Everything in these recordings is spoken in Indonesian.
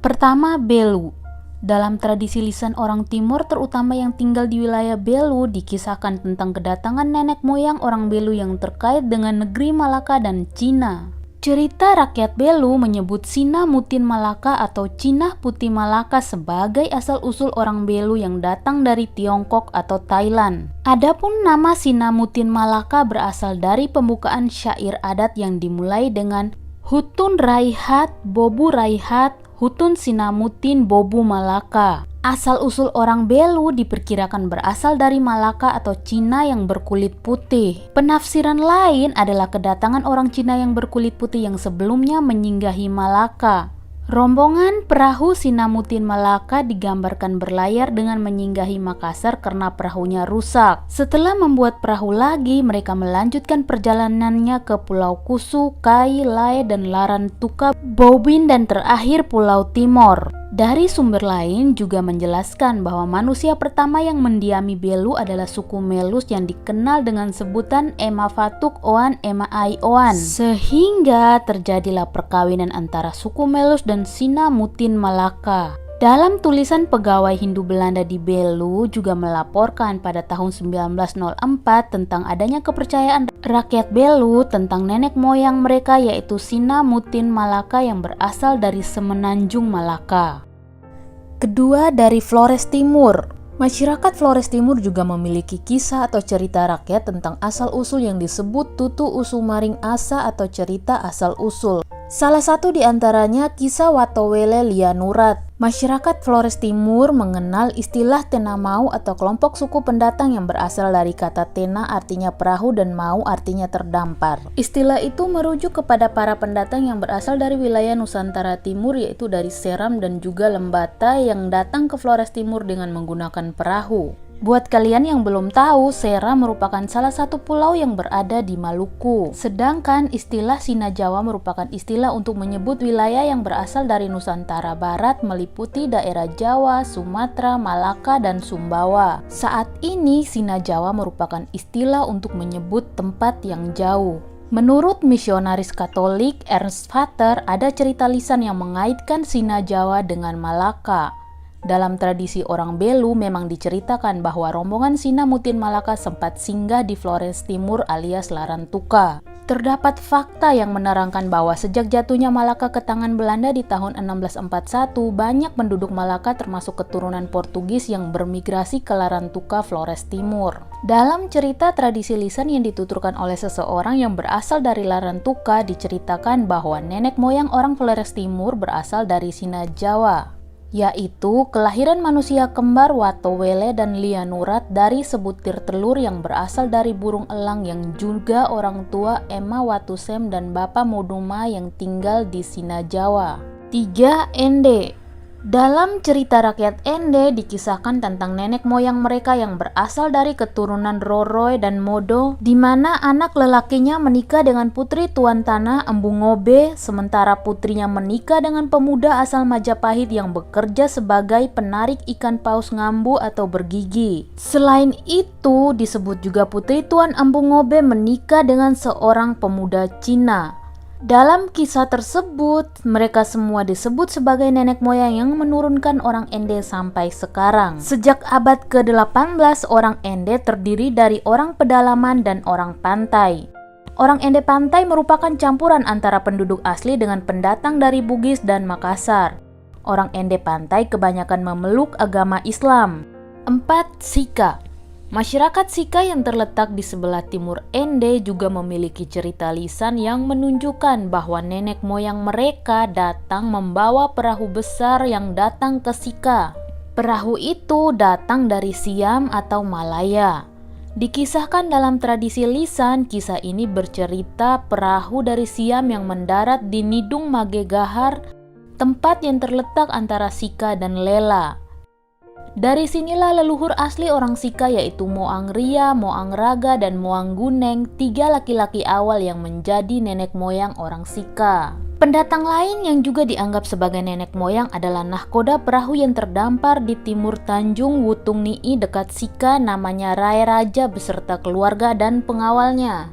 Pertama, Belu. Dalam tradisi lisan orang Timur, terutama yang tinggal di wilayah Belu, dikisahkan tentang kedatangan nenek moyang orang Belu yang terkait dengan negeri Malaka dan Cina. Cerita rakyat Belu menyebut Sina Mutin Malaka atau Cina Putih Malaka sebagai asal-usul orang Belu yang datang dari Tiongkok atau Thailand. Adapun nama Sina Mutin Malaka berasal dari pembukaan syair adat yang dimulai dengan Hutun Raihat, Bobu Raihat, Hutun Sinamutin Bobu Malaka. Asal-usul orang Belu diperkirakan berasal dari Malaka atau Cina yang berkulit putih. Penafsiran lain adalah kedatangan orang Cina yang berkulit putih yang sebelumnya menyinggahi Malaka. Rombongan perahu Sinamutin Malaka digambarkan berlayar dengan menyinggahi Makassar karena perahunya rusak. Setelah membuat perahu lagi, mereka melanjutkan perjalanannya ke Pulau Kusu, Kai, Lae, dan Larantuka, Bobin, dan terakhir Pulau Timor. Dari sumber lain juga menjelaskan bahwa manusia pertama yang mendiami Belu adalah suku Melus yang dikenal dengan sebutan Ema Fatuk Oan Ema Ai Oan. Sehingga terjadilah perkawinan antara suku Melus dan Sina Mutin Malaka. Dalam tulisan pegawai Hindu Belanda di Belu juga melaporkan pada tahun 1904 tentang adanya kepercayaan rakyat Belu tentang nenek moyang mereka yaitu Sina Mutin Malaka yang berasal dari Semenanjung Malaka. Kedua, dari Flores Timur. Masyarakat Flores Timur juga memiliki kisah atau cerita rakyat tentang asal-usul yang disebut Tutu Usumaring Asa atau cerita asal-usul. Salah satu di antaranya kisah Watowele Lianurat. Masyarakat Flores Timur mengenal istilah Tena Mau atau kelompok suku pendatang yang berasal dari kata Tena artinya perahu dan Mau artinya terdampar. Istilah itu merujuk kepada para pendatang yang berasal dari wilayah Nusantara Timur yaitu dari Seram dan juga Lembata yang datang ke Flores Timur dengan menggunakan perahu. Buat kalian yang belum tahu, Seram merupakan salah satu pulau yang berada di Maluku. Sedangkan istilah Sina Jawa merupakan istilah untuk menyebut wilayah yang berasal dari Nusantara Barat meliputi daerah Jawa, Sumatera, Malaka, dan Sumbawa. Saat ini Sina Jawa merupakan istilah untuk menyebut tempat yang jauh. Menurut misionaris Katolik Ernst Vater, ada cerita lisan yang mengaitkan Sina Jawa dengan Malaka. Dalam tradisi orang Belu memang diceritakan bahwa rombongan Sina Mutin Malaka sempat singgah di Flores Timur alias Larantuka. Terdapat fakta yang menerangkan bahwa sejak jatuhnya Malaka ke tangan Belanda di tahun 1641, banyak penduduk Malaka termasuk keturunan Portugis yang bermigrasi ke Larantuka, Flores Timur. Dalam cerita tradisi lisan yang dituturkan oleh seseorang yang berasal dari Larantuka, diceritakan bahwa nenek moyang orang Flores Timur berasal dari Sina Jawa, yaitu kelahiran manusia kembar Watowele dan Lianurat dari sebutir telur yang berasal dari burung elang yang juga orang tua Ema Watusem dan Bapa Moduma yang tinggal di Sina Jawa. 3. Ende. Dalam cerita rakyat Ende dikisahkan tentang nenek moyang mereka yang berasal dari keturunan Roroy dan Modo, di mana anak lelakinya menikah dengan putri tuan tanah Embu Ngobe, sementara putrinya menikah dengan pemuda asal Majapahit yang bekerja sebagai penarik ikan paus ngambu atau bergigi. Selain itu, disebut juga putri tuan Embu Ngobe menikah dengan seorang pemuda Cina. Dalam kisah tersebut, mereka semua disebut sebagai nenek moyang yang menurunkan orang Ende sampai sekarang. Sejak abad ke-18, orang Ende terdiri dari orang pedalaman dan orang pantai. Orang Ende pantai merupakan campuran antara penduduk asli dengan pendatang dari Bugis dan Makassar. Orang Ende pantai kebanyakan memeluk agama Islam. 4. Sika. Masyarakat Sika yang terletak di sebelah timur Ende juga memiliki cerita lisan yang menunjukkan bahwa nenek moyang mereka datang membawa perahu besar yang datang ke Sika. Perahu itu datang dari Siam atau Malaya. Dikisahkan dalam tradisi lisan, kisah ini bercerita perahu dari Siam yang mendarat di Nidung Magegahar, tempat yang terletak antara Sika dan Lela. Dari sinilah leluhur asli orang Sika yaitu Moang Ria, Moang Raga, dan Moang Guneng, 3 laki-laki awal yang menjadi nenek moyang orang Sika. Pendatang lain yang juga dianggap sebagai nenek moyang adalah nahkoda perahu yang terdampar di timur Tanjung Wutung Nii dekat Sika namanya Rai Raja beserta keluarga dan pengawalnya.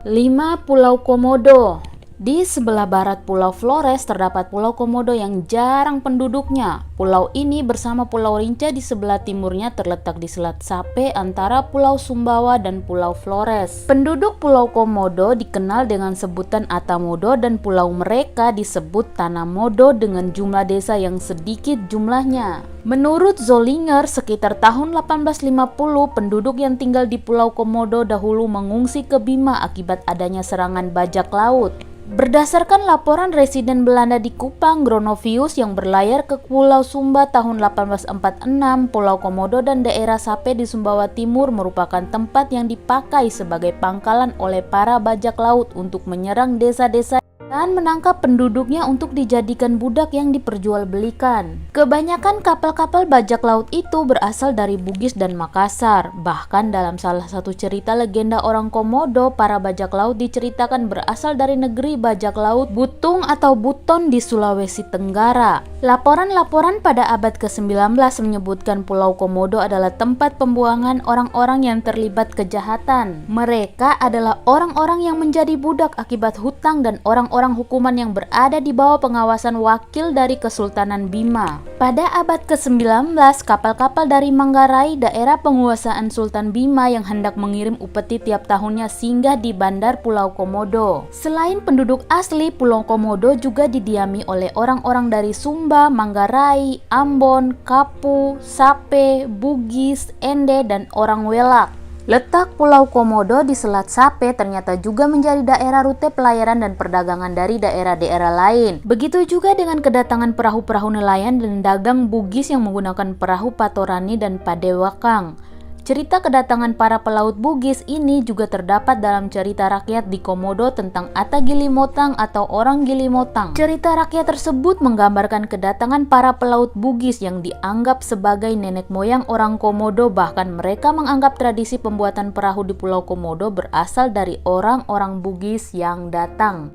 5. Pulau Komodo. Di sebelah barat Pulau Flores terdapat Pulau Komodo yang jarang penduduknya. Pulau ini bersama Pulau Rinca di sebelah timurnya terletak di Selat Sape antara Pulau Sumbawa dan Pulau Flores. Penduduk Pulau Komodo dikenal dengan sebutan Atamodo dan pulau mereka disebut Tanamodo dengan jumlah desa yang sedikit jumlahnya. Menurut Zollinger, sekitar tahun 1850 penduduk yang tinggal di Pulau Komodo dahulu mengungsi ke Bima akibat adanya serangan bajak laut. Berdasarkan laporan residen Belanda di Kupang, Gronovius yang berlayar ke Pulau Sumba tahun 1846, Pulau Komodo dan daerah Sape di Sumbawa Timur merupakan tempat yang dipakai sebagai pangkalan oleh para bajak laut untuk menyerang desa-desa dan menangkap penduduknya untuk dijadikan budak yang diperjualbelikan. Kebanyakan kapal-kapal bajak laut itu berasal dari Bugis dan Makassar. Bahkan dalam salah satu cerita legenda orang Komodo, para bajak laut diceritakan berasal dari negeri bajak laut Butung atau Buton di Sulawesi Tenggara. Laporan-laporan pada abad ke-19 menyebutkan Pulau Komodo adalah tempat pembuangan orang-orang yang terlibat kejahatan. Mereka adalah orang-orang yang menjadi budak akibat hutang dan orang-orang hukuman yang berada di bawah pengawasan wakil dari Kesultanan Bima. Pada abad ke-19, kapal-kapal dari Manggarai, daerah penguasaan Sultan Bima yang hendak mengirim upeti tiap tahunnya singgah di bandar Pulau Komodo. Selain penduduk asli, Pulau Komodo juga didiami oleh orang-orang dari Sumba, Manggarai, Ambon, Kapu, Sape, Bugis, Ende, dan orang Welak. Letak Pulau Komodo di Selat Sape ternyata juga menjadi daerah rute pelayaran dan perdagangan dari daerah-daerah lain. Begitu juga dengan kedatangan perahu-perahu nelayan dan dagang Bugis yang menggunakan perahu Patorani dan Padewakang. Cerita kedatangan para pelaut Bugis ini juga terdapat dalam cerita rakyat di Komodo tentang Ata Gilimotang atau orang Gilimotang. Cerita rakyat tersebut menggambarkan kedatangan para pelaut Bugis yang dianggap sebagai nenek moyang orang Komodo, bahkan mereka menganggap tradisi pembuatan perahu di Pulau Komodo berasal dari orang-orang Bugis yang datang.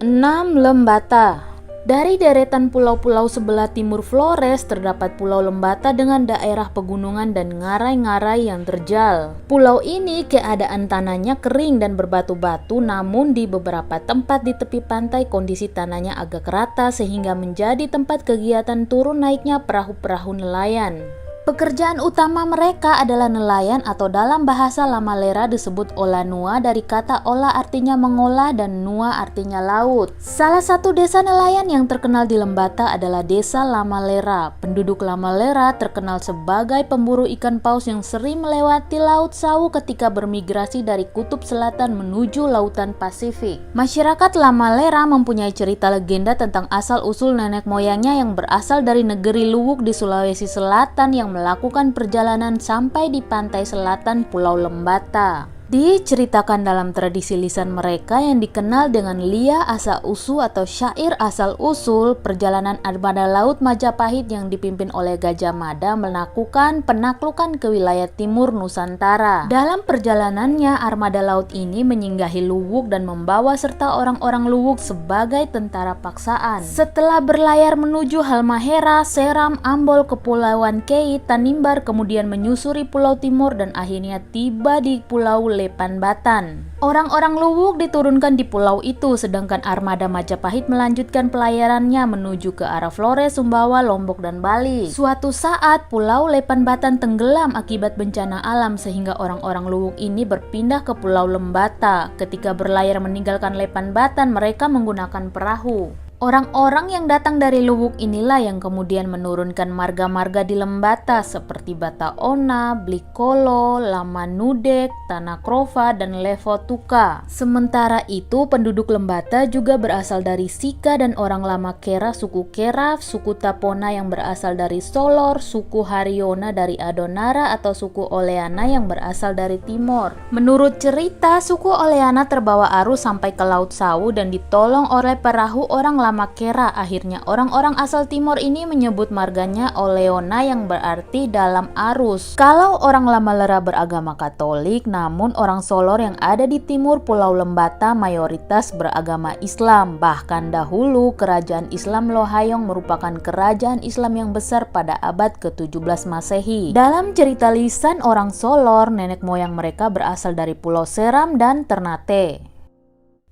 6. Lembata. Dari deretan pulau-pulau sebelah timur Flores terdapat Pulau Lembata dengan daerah pegunungan dan ngarai-ngarai yang terjal. Pulau ini keadaan tanahnya kering dan berbatu-batu, namun di beberapa tempat di tepi pantai kondisi tanahnya agak rata sehingga menjadi tempat kegiatan turun naiknya perahu-perahu nelayan. Pekerjaan utama mereka adalah nelayan atau dalam bahasa Lamalera disebut olah nua dari kata olah artinya mengolah dan nua artinya laut. Salah satu desa nelayan yang terkenal di Lembata adalah desa Lamalera. Penduduk Lamalera terkenal sebagai pemburu ikan paus yang sering melewati Laut Sawu ketika bermigrasi dari kutub selatan menuju lautan Pasifik. Masyarakat Lamalera mempunyai cerita legenda tentang asal-usul nenek moyangnya yang berasal dari negeri Luwuk di Sulawesi Selatan yang melakukan perjalanan sampai di pantai selatan Pulau Lembata. Diceritakan dalam tradisi lisan mereka yang dikenal dengan Lia Asal Usul atau syair asal usul, perjalanan armada laut Majapahit yang dipimpin oleh Gajah Mada melakukan penaklukan ke wilayah timur Nusantara. Dalam perjalanannya, armada laut ini menyinggahi Luwuk dan membawa serta orang-orang Luwuk sebagai tentara paksaan. Setelah berlayar menuju Halmahera, Seram, Ambol, Kepulauan Kei, Tanimbar, kemudian menyusuri Pulau Timur dan akhirnya tiba di Pulau Lepan Batan. Orang-orang Luwuk diturunkan di pulau itu, sedangkan armada Majapahit melanjutkan pelayarannya menuju ke arah Flores, Sumbawa, Lombok, dan Bali. Suatu saat, Pulau Lepan Batan tenggelam akibat bencana alam sehingga orang-orang Luwuk ini berpindah ke Pulau Lembata. Ketika berlayar meninggalkan Lepan Batan, mereka menggunakan perahu. Orang-orang yang datang dari Luwuk inilah yang kemudian menurunkan marga-marga di Lembata seperti Bataona, Blikolo, Lamanudek, Tanah Krova, dan Levotuka. Sementara itu, penduduk Lembata juga berasal dari Sika dan orang lama Kera, suku Keraf, suku Tapona yang berasal dari Solor, suku Hariona dari Adonara atau suku Oleana yang berasal dari Timor. Menurut cerita, suku Oleana terbawa arus sampai ke Laut Sawu dan ditolong oleh perahu orang lama Kera. Akhirnya orang-orang asal timur ini menyebut marganya Oleona yang berarti dalam arus. Kalau orang Lamalera beragama Katolik, namun orang Solor yang ada di timur Pulau Lembata mayoritas beragama Islam. Bahkan dahulu kerajaan Islam Lohayong merupakan kerajaan Islam yang besar pada abad ke-17 Masehi. Dalam cerita lisan orang Solor, nenek moyang mereka berasal dari Pulau Seram dan Ternate.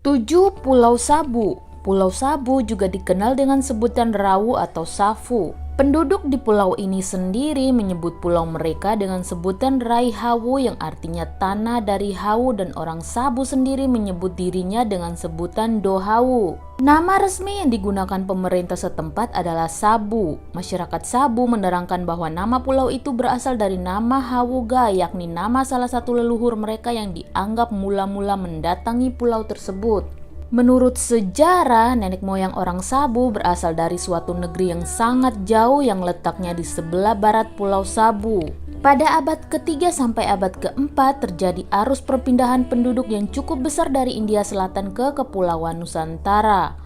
7. Pulau Sabu. Pulau Sabu juga dikenal dengan sebutan Rawu atau Safu. Penduduk di pulau ini sendiri menyebut pulau mereka dengan sebutan Rai Hawu yang artinya tanah dari Hawu, dan orang Sabu sendiri menyebut dirinya dengan sebutan Dohawu. Nama resmi yang digunakan pemerintah setempat adalah Sabu. Masyarakat Sabu menerangkan bahwa nama pulau itu berasal dari nama Hawuga, yakni nama salah satu leluhur mereka yang dianggap mula-mula mendatangi pulau tersebut. Menurut sejarah, nenek moyang orang Sabu berasal dari suatu negeri yang sangat jauh yang letaknya di sebelah barat Pulau Sabu. Pada abad ke-3 sampai abad ke-4 terjadi arus perpindahan penduduk yang cukup besar dari India Selatan ke Kepulauan Nusantara.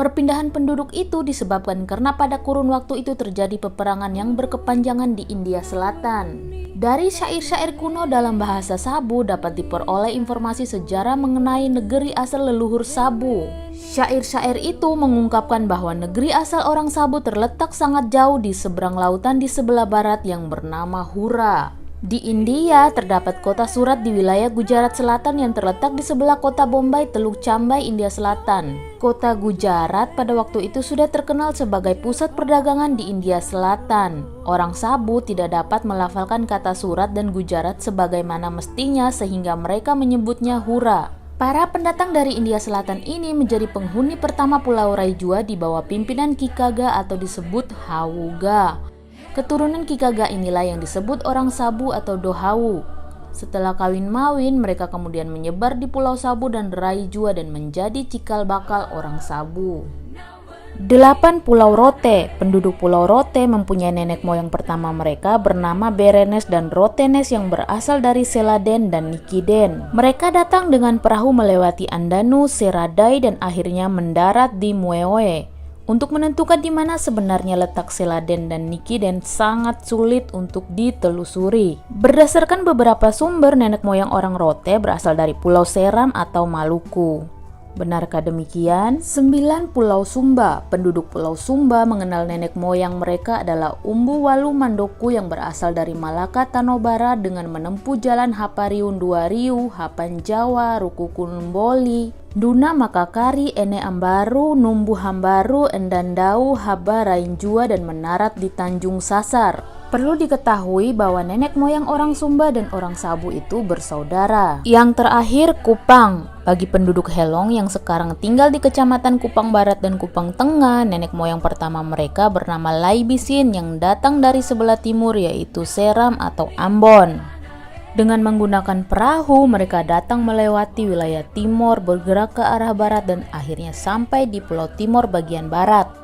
Perpindahan penduduk itu disebabkan karena pada kurun waktu itu terjadi peperangan yang berkepanjangan di India Selatan. Dari syair-syair kuno dalam bahasa Sabu dapat diperoleh informasi sejarah mengenai negeri asal leluhur Sabu. Syair-syair itu mengungkapkan bahwa negeri asal orang Sabu terletak sangat jauh di seberang lautan di sebelah barat yang bernama Hura. Di India terdapat kota Surat di wilayah Gujarat Selatan yang terletak di sebelah kota Bombay, Teluk Cambai, India Selatan. Kota Gujarat pada waktu itu sudah terkenal sebagai pusat perdagangan di India Selatan. Orang Sabu tidak dapat melafalkan kata Surat dan Gujarat sebagaimana mestinya sehingga mereka menyebutnya Hura. Para pendatang dari India Selatan ini menjadi penghuni pertama Pulau Raijua di bawah pimpinan Kikaga atau disebut Hawuga. Keturunan Kikaga inilah yang disebut orang Sabu atau Dohawu. Setelah kawin-mawin, mereka kemudian menyebar di Pulau Sabu dan Raijua dan menjadi cikal bakal orang Sabu. 8. Pulau Rote. Penduduk Pulau Rote mempunyai nenek moyang pertama mereka bernama Berenes dan Rotenes yang berasal dari Seladen dan Nikiden. Mereka datang dengan perahu melewati Andanu, Seradai dan akhirnya mendarat di Mueoe. Untuk menentukan di mana sebenarnya letak Seladen dan Nikiden sangat sulit untuk ditelusuri. Berdasarkan beberapa sumber, nenek moyang orang Rote berasal dari Pulau Seram atau Maluku. Benarkah demikian? 9. Pulau Sumba. Penduduk Pulau Sumba mengenal nenek moyang mereka adalah Umbu Walu Mandoku yang berasal dari Malaka Tanobara dengan menempuh jalan Hapariun Duariu, Hapan Jawa, Rukukunumboli, Duna Makakari, Ene Ambaru, Numbu Hambaru, Endandau, Haba Rainjua dan mendarat di Tanjung Sasar. Perlu diketahui bahwa nenek moyang orang Sumba dan orang Sabu itu bersaudara. Yang terakhir, Kupang. Bagi penduduk Helong yang sekarang tinggal di Kecamatan Kupang Barat dan Kupang Tengah, nenek moyang pertama mereka bernama Laibisin yang datang dari sebelah timur yaitu Seram atau Ambon. Dengan menggunakan perahu, mereka datang melewati wilayah timur, bergerak ke arah barat dan akhirnya sampai di Pulau Timor bagian barat.